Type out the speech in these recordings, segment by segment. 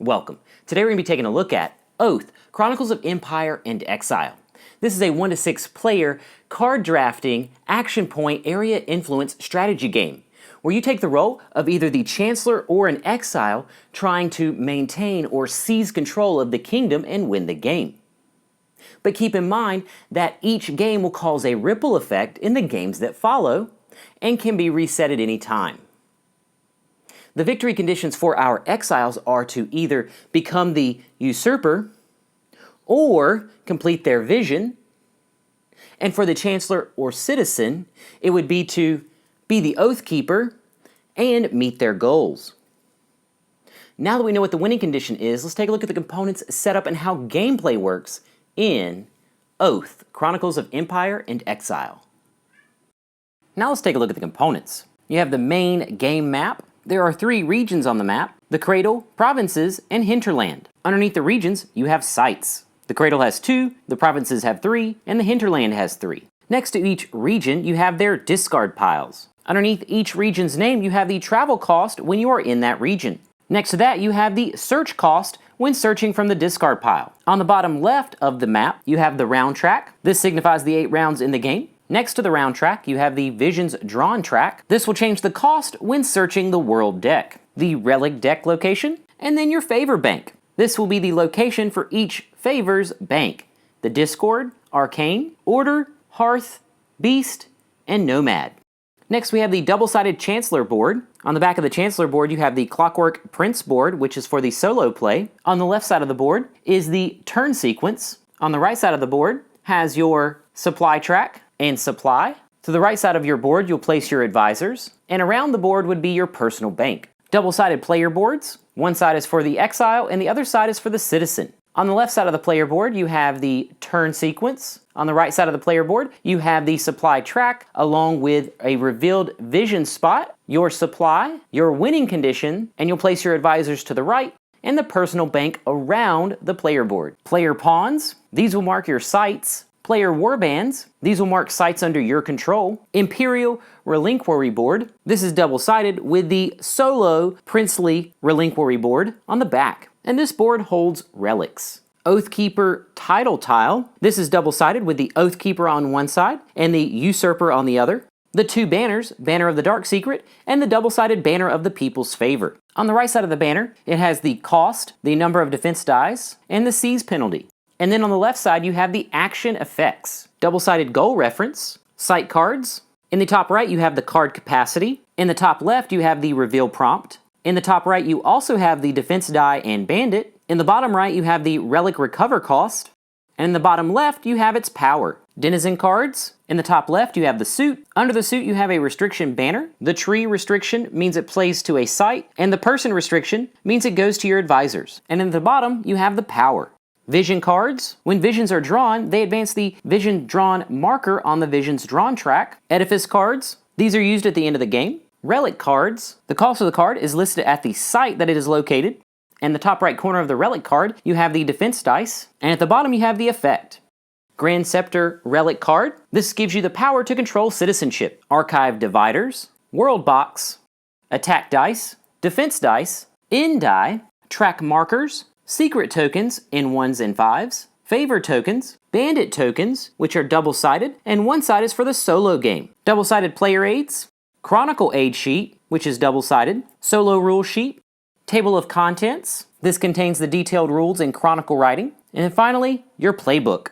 Welcome. Today we're going to be taking a look at Oath, Chronicles of Empire and Exile. This is a 1 to 6 player card drafting action point area influence strategy game where you take the role of either the Chancellor or an exile trying to maintain or seize control of the kingdom and win the game. But keep in mind that each game will cause a ripple effect in the games that follow and can be reset at any time. The victory conditions for our exiles are to either become the usurper or complete their vision. And for the chancellor or citizen, it would be to be the oath keeper and meet their goals. Now that we know what the winning condition is, let's take a look at the components, setup, and how gameplay works in Oath, Chronicles of Empire and Exile. Now let's take a look at the components. You have the main game map. There are 3 regions on the map: the Cradle, Provinces, and Hinterland. Underneath the regions, you have sites. The Cradle has 2, the Provinces have 3, and the Hinterland has 3. Next to each region, you have their discard piles. Underneath each region's name, you have the travel cost when you are in that region. Next to that, you have the search cost when searching from the discard pile. On the bottom left of the map, you have the round track. This signifies the 8 rounds in the game. Next to the round track, you have the Visions Drawn track. This will change the cost when searching the world deck. The relic deck location, and then your favor bank. This will be the location for each favor's bank: the Discord, Arcane, Order, Hearth, Beast, and Nomad. Next, we have the double-sided Chancellor board. On the back of the Chancellor board, you have the Clockwork Prince board, which is for the solo play. On the left side of the board is the turn sequence. On the right side of the board has your supply track and supply. To the right side of your board, you'll place your advisors, and around the board would be your personal bank. Double-sided player boards. One side is for the exile, and the other side is for the citizen. On the left side of the player board, you have the turn sequence. On the right side of the player board, you have the supply track, along with a revealed vision spot, your supply, your winning condition, and you'll place your advisors to the right, and the personal bank around the player board. Player pawns. These will mark your sites. Player warbands. These will mark sites under your control. Imperial Relinquory board. This is double-sided with the solo Princely Relinquory board on the back. And this board holds relics. Oathkeeper title tile. This is double-sided with the Oathkeeper on one side and the Usurper on the other. The 2 banners, Banner of the Dark Secret and the double-sided Banner of the People's Favor. On the right side of the banner, it has the cost, the number of defense dice, and the seize penalty. And then on the left side, you have the action effects. Double-sided goal reference, site cards. In the top right, you have the card capacity. In the top left, you have the reveal prompt. In the top right, you also have the defense die and bandit. In the bottom right, you have the relic recover cost. And in the bottom left, you have its power. Denizen cards. In the top left, you have the suit. Under the suit, you have a restriction banner. The tree restriction means it plays to a site. And the person restriction means it goes to your advisors. And in the bottom, you have the power. Vision cards. When visions are drawn, they advance the vision drawn marker on the visions drawn track. Edifice cards. These are used at the end of the game. Relic cards. The cost of the card is listed at the site that it is located. In the top right corner of the relic card, you have the defense dice. And at the bottom, you have the effect. Grand Scepter relic card. This gives you the power to control citizenship. Archive dividers. World box. Attack dice. Defense dice. End die. Track markers. Secret tokens in 1s and 5s, favor tokens, bandit tokens, which are double-sided, and one side is for the solo game. Double-sided player aids, chronicle aid sheet, which is double-sided, solo rule sheet, table of contents. This contains the detailed rules in chronicle writing. And then finally, your playbook.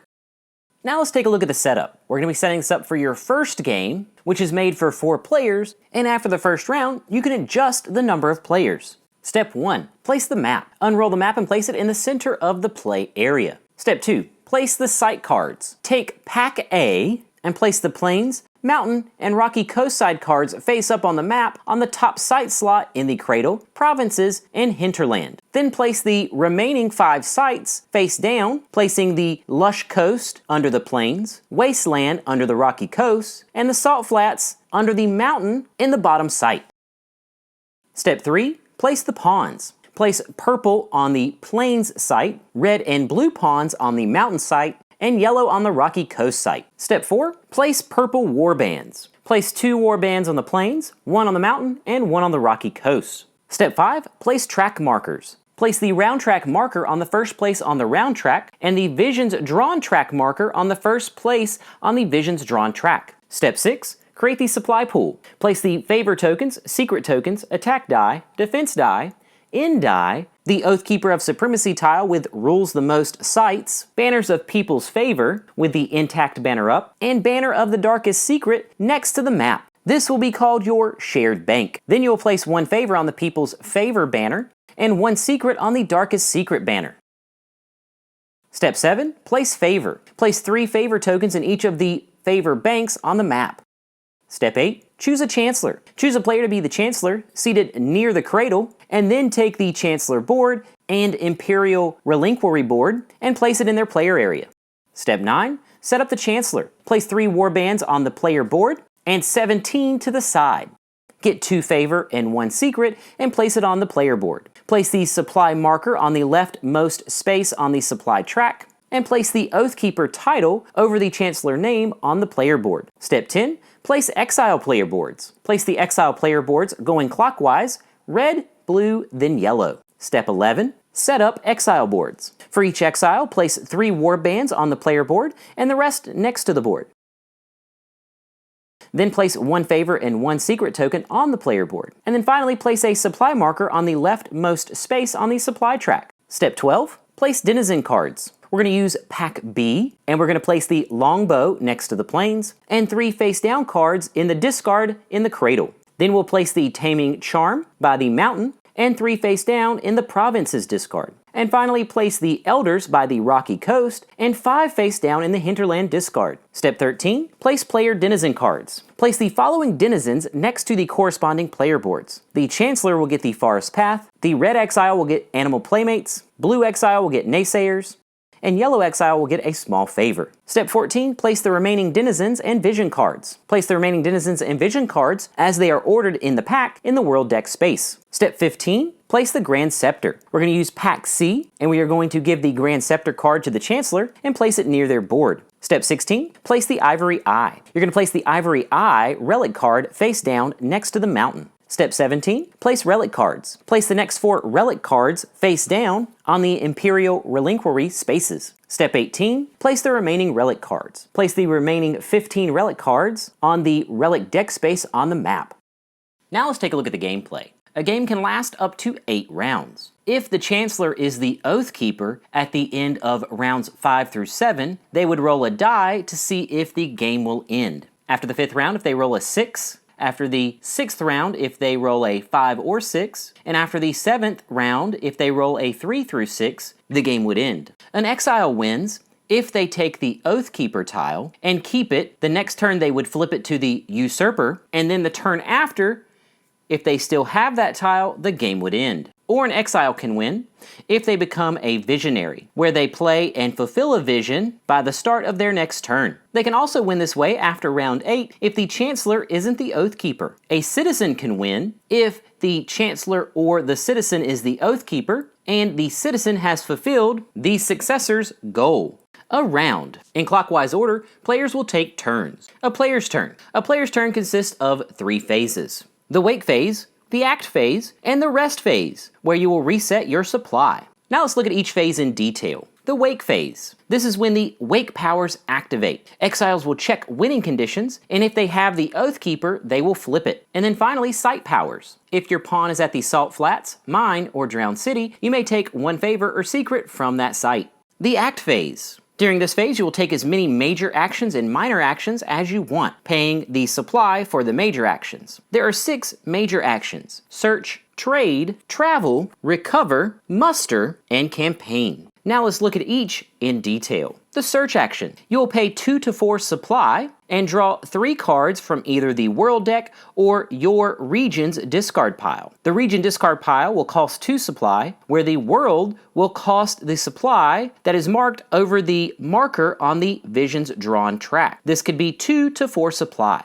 Now let's take a look at the setup. We're going to be setting this up for your first game, which is made for 4 players, and after the first round, you can adjust the number of players. Step 1. Place the map. Unroll the map and place it in the center of the play area. Step 2. Place the site cards. Take Pack A and place the Plains, Mountain, and Rocky Coastside cards face up on the map on the top site slot in the Cradle, Provinces, and Hinterland. Then place the remaining 5 sites face down, placing the Lush Coast under the Plains, Wasteland under the Rocky Coast, and the Salt Flats under the Mountain in the bottom site. Step 3. Place the pawns. Place purple on the Plains site, red and blue pawns on the Mountain site, and yellow on the Rocky Coast site. Step 4. Place purple warbands. Place 2 warbands on the Plains, 1 on the Mountain, and 1 on the Rocky Coast. Step 5. Place track markers. place the round track marker on the first place on the round track and the Visions Drawn track marker on the first place on the Visions Drawn track. Step 6. Create the supply pool. Place the favor tokens, secret tokens, attack die, defense die, end die, the Oathkeeper of Supremacy tile with rules the most sites, banners of People's Favor with the intact banner up, and banner of the Darkest Secret next to the map. This will be called your shared bank. Then you'll place one favor on the People's Favor banner and one secret on the Darkest Secret banner. Step 7. Place favor. Place 3 favor tokens in each of the favor banks on the map. Step 8. Choose a Chancellor. Choose a player to be the Chancellor, seated near the cradle, and then take the Chancellor board and Imperial Reliquary board and place it in their player area. Step 9. Set up the Chancellor. Place 3 warbands on the player board and 17 to the side. Get 2 favor and 1 secret and place it on the player board. Place the supply marker on the leftmost space on the supply track and place the Oathkeeper title over the Chancellor name on the player board. Step 10. Place Exile player boards. Place the Exile player boards going clockwise, red, blue, then yellow. Step 11. Set up Exile boards. For each Exile, place 3 warbands on the player board and the rest next to the board. Then place 1 favor and 1 secret token on the player board. And then finally place a supply marker on the leftmost space on the supply track. Step 12. Place Denizen cards. We're going to use Pack B, and we're going to place the Longbow next to the plains, and 3 face-down cards in the discard in the cradle. Then we'll place the Taming Charm by the mountain, and 3 face-down in the province's discard. And finally place the Elders by the rocky coast, and 5 face-down in the hinterland discard. Step 13. Place player Denizen cards. Place the following denizens next to the corresponding player boards. The Chancellor will get the Forest Path, the Red Exile will get Animal Playmates, Blue Exile will get Naysayers, and Yellow Exile will get a small favor. Step 14, place the remaining denizens and vision cards. Place the remaining denizens and vision cards as they are ordered in the pack in the world deck space. Step 15, place the Grand Scepter. We're going to use Pack C, and we are going to give the Grand Scepter card to the Chancellor and place it near their board. Step 16, place the Ivory Eye. You're going to place the Ivory Eye relic card face down next to the mountain. Step 17, place relic cards. Place the next 4 relic cards face down on the Imperial Reliquary spaces. Step 18, place the remaining relic cards. Place the remaining 15 relic cards on the relic deck space on the map. Now let's take a look at the gameplay. A game can last up to 8 rounds. If the Chancellor is the Oathkeeper at the end of rounds 5 through 7, they would roll a die to see if the game will end. After the 5th round, if they roll a 6, after the 6th round, if they roll a 5 or 6, and after the 7th round, if they roll a 3 through 6, the game would end. An Exile wins if they take the Oathkeeper tile and keep it. The next turn they would flip it to the Usurper, and then the turn after, if they still have that tile, the game would end. Or an Exile can win if they become a Visionary, where they play and fulfill a vision by the start of their next turn. They can also win this way after round 8 if the Chancellor isn't the Oathkeeper. A Citizen can win if the Chancellor or the Citizen is the Oathkeeper, and the Citizen has fulfilled the successor's goal. A round. In clockwise order, players will take turns. A player's turn. A player's turn consists of 3 phases. The Wake phase, the Act phase, and the Rest phase, where you will reset your supply. Now let's look at each phase in detail. The Wake phase. This is when the Wake powers activate. Exiles will check winning conditions, and if they have the Oathkeeper, they will flip it. And then finally, Site powers. If your pawn is at the Salt Flats, Mine, or Drowned City, you may take 1 favor or secret from that site. The Act phase. During this phase, you will take as many major actions and minor actions as you want, paying the supply for the major actions. There are 6 major actions: Search, Trade, Travel, Recover, Muster, and Campaign. Now let's look at each in detail. The Search action. You will pay 2 to 4 supply and draw 3 cards from either the World deck or your region's discard pile. The region discard pile will cost 2 supply, where the World will cost the supply that is marked over the marker on the Visions Drawn track. This could be 2 to 4 supply.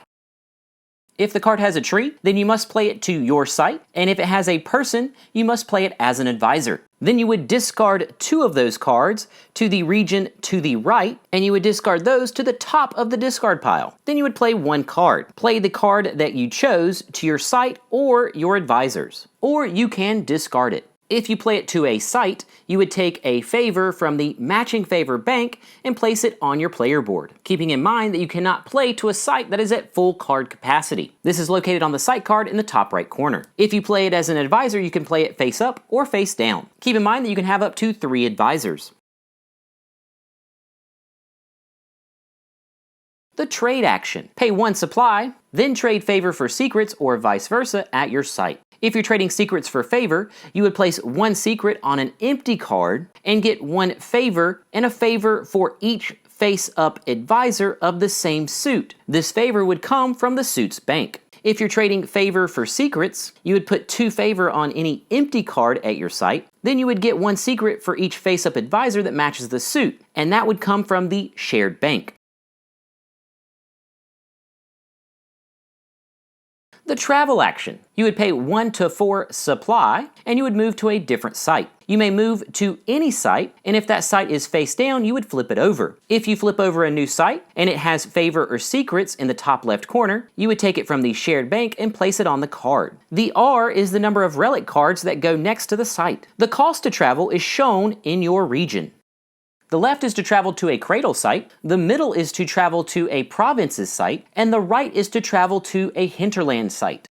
If the card has a tree, then you must play it to your site, and if it has a person, you must play it as an advisor. Then you would discard 2 of those cards to the region to the right, and you would discard those to the top of the discard pile. Then you would play 1 card. Play the card that you chose to your site or your advisors, or you can discard it. If you play it to a site, you would take a favor from the matching favor bank and place it on your player board, keeping in mind that you cannot play to a site that is at full card capacity. This is located on the site card in the top right corner. If you play it as an advisor, you can play it face up or face down. Keep in mind that you can have up to 3 advisors. The trade action. Pay 1 supply, then trade favor for secrets or vice versa at your site. If you're trading secrets for favor, you would place 1 secret on an empty card and get 1 favor and a favor for each face-up advisor of the same suit. This favor would come from the suit's bank. If you're trading favor for secrets, you would put 2 favor on any empty card at your site. Then you would get 1 secret for each face-up advisor that matches the suit, and that would come from the shared bank. The travel action. You would pay 1 to 4 supply, and you would move to a different site. You may move to any site, and if that site is face down, you would flip it over. If you flip over a new site, and it has favor or secrets in the top left corner, you would take it from the shared bank and place it on the card. The R is the number of relic cards that go next to the site. The cost to travel is shown in your region. The left is to travel to a cradle site, the middle is to travel to a province's site, and the right is to travel to a hinterland site.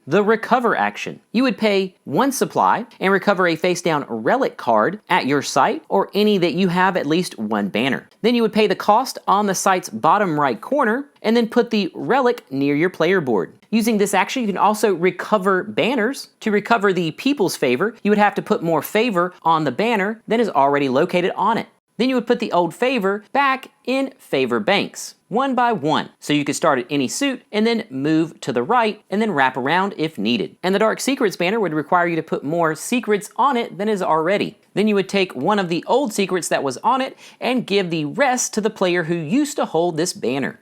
The recover action. You would pay 1 supply and recover a face-down relic card at your site or any that you have at least 1 banner. Then you would pay the cost on the site's bottom right corner and then put the relic near your player board. Using this action, you can also recover banners. To recover the people's favor, you would have to put more favor on the banner than is already located on it. Then you would put the old favor back in favor banks, 1 by 1. So you could start at any suit and then move to the right and then wrap around if needed. And the Dark Secrets banner would require you to put more secrets on it than is already. Then you would take one of the old secrets that was on it and give the rest to the player who used to hold this banner.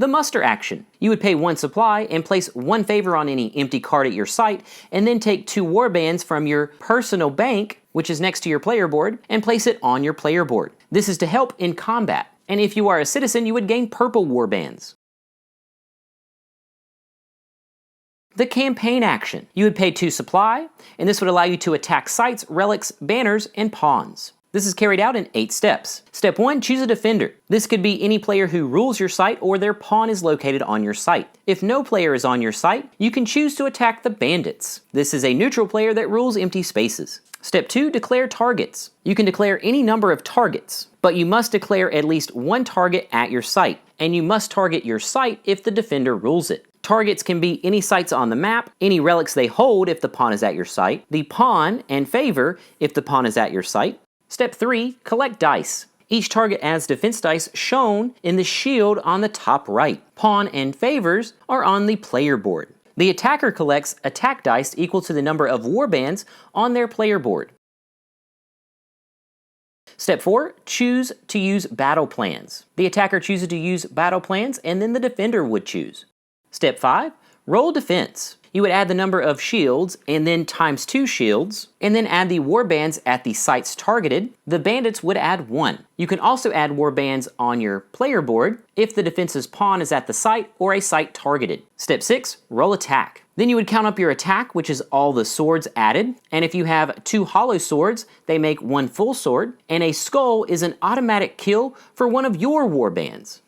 The muster action. You would pay 1 supply and place 1 favor on any empty card at your site, and then take 2 warbands from your personal bank, which is next to your player board, and place it on your player board. This is to help in combat, and if you are a citizen, you would gain purple warbands. The campaign action. You would pay 2 supply, and this would allow you to attack sites, relics, banners, and pawns. This is carried out in 8 steps. Step 1, choose a defender. This could be any player who rules your site or their pawn is located on your site. If no player is on your site, you can choose to attack the bandits. This is a neutral player that rules empty spaces. Step 2, declare targets. You can declare any number of targets, but you must declare at least 1 target at your site, and you must target your site if the defender rules it. Targets can be any sites on the map, any relics they hold if the pawn is at your site, the pawn and favor if the pawn is at your site. Step 3, collect dice. Each target adds defense dice shown in the shield on the top right. Pawn and favors are on the player board. The attacker collects attack dice equal to the number of warbands on their player board. Step 4, choose to use battle plans. The attacker chooses to use battle plans and then the defender would choose. Step 5, roll defense. You would add the number of shields and then times 2 shields, and then add the warbands at the sites targeted. The bandits would add 1. You can also add warbands on your player board if the defense's pawn is at the site or a site targeted. Step 6, roll attack. Then you would count up your attack, which is all the swords added, and if you have 2 hollow swords, they make 1 full sword, and a skull is an automatic kill for one of your warbands.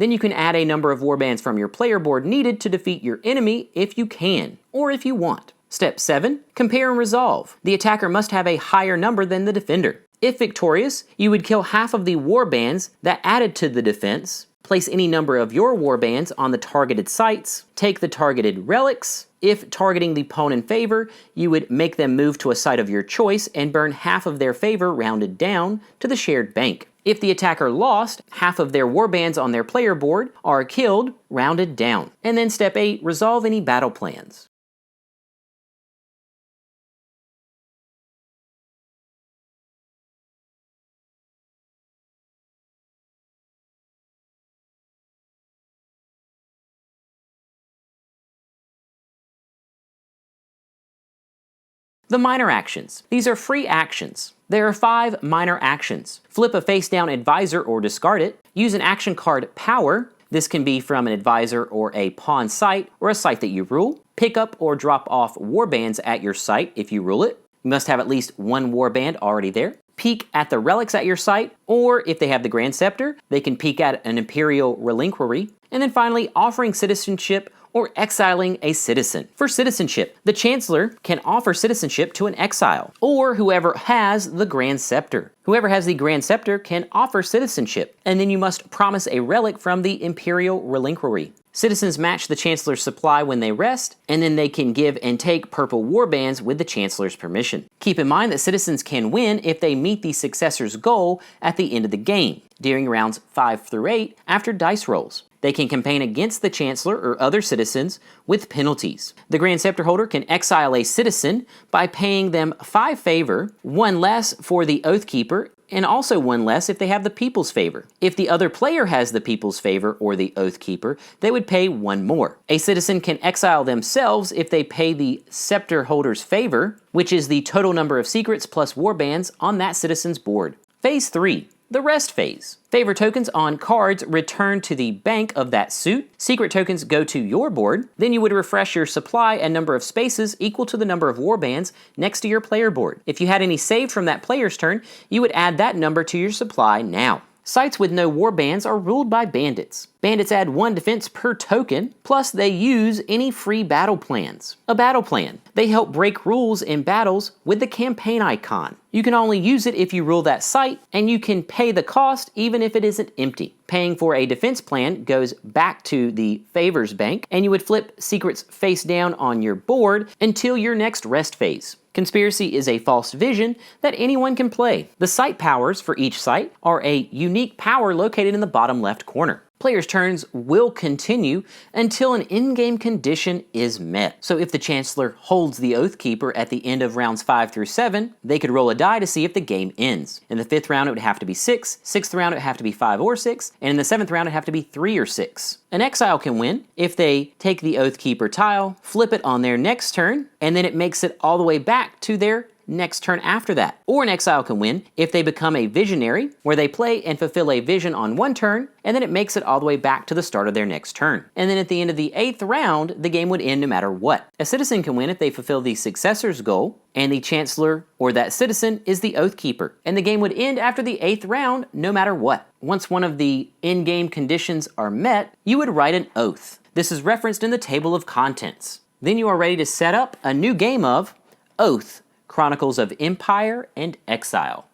Then you can add a number of warbands from your player board needed to defeat your enemy if you can, or if you want. Step 7. Compare and resolve. The attacker must have a higher number than the defender. If victorious, you would kill half of the warbands that added to the defense, place any number of your warbands on the targeted sites, take the targeted relics. If targeting the opponent in favor, you would make them move to a site of your choice and burn half of their favor rounded down to the shared bank. If the attacker lost, half of their warbands on their player board are killed, rounded down. And then step 8, resolve any battle plans. The minor actions. These are free actions. There are 5 minor actions. Flip a face-down advisor or discard it. Use an action card power. This can be from an advisor or a pawn site or a site that you rule. Pick up or drop off warbands at your site if you rule it. You must have at least 1 warband already there. Peek at the relics at your site, or if they have the Grand Scepter, they can peek at an Imperial Reliquary. And then finally, offering citizenship or exiling a citizen. For citizenship, the Chancellor can offer citizenship to an exile, or whoever has the Grand Scepter. Whoever has the Grand Scepter can offer citizenship, and then you must promise a relic from the Imperial Reliquary. Citizens match the Chancellor's supply when they rest, and then they can give and take purple warbands with the Chancellor's permission. Keep in mind that citizens can win if they meet the successor's goal at the end of the game, during rounds 5 through 8 after dice rolls. They can campaign against the Chancellor or other citizens with penalties. The Grand Scepter holder can exile a citizen by paying them 5 favor, 1 less for the Oath Keeper, and also 1 less if they have the People's Favor. If the other player has the People's Favor or the Oath Keeper, they would pay 1 more. A citizen can exile themselves if they pay the Scepter holder's favor, which is the total number of secrets plus warbands on that citizen's board. Phase 3. The rest phase. Favor tokens on cards return to the bank of that suit. Secret tokens go to your board. Then you would refresh your supply and number of spaces equal to the number of warbands next to your player board. If you had any saved from that player's turn, you would add that number to your supply now. Sites with no warbands are ruled by bandits. Bandits add 1 defense per token, plus they use any free battle plans. A battle plan. They help break rules in battles with the campaign icon. You can only use it if you rule that site, and you can pay the cost even if it isn't empty. Paying for a defense plan goes back to the favors bank, and you would flip secrets face down on your board until your next rest phase. Conspiracy is a false vision that anyone can play. The site powers for each site are a unique power located in the bottom left corner. Players' turns will continue until an in-game condition is met. So if the Chancellor holds the Oath Keeper at the end of rounds 5 through 7, they could roll a die to see if the game ends. In the 5th round, it would have to be 6, 6th round, it would have to be 5 or 6, and in the 7th round, it would have to be 3 or 6. An exile can win if they take the Oath Keeper tile, flip it on their next turn, and then it makes it all the way back to their next turn after that. Or an exile can win if they become a visionary, where they play and fulfill a vision on 1 turn, and then it makes it all the way back to the start of their next turn. And then at the end of the 8th round, the game would end no matter what. A citizen can win if they fulfill the successor's goal, and the Chancellor or that citizen is the Oath Keeper. And the game would end after the 8th round no matter what. Once one of the in-game conditions are met, you would write an oath. This is referenced in the table of contents. Then you are ready to set up a new game of Oath, Chronicles of Empire and Exile.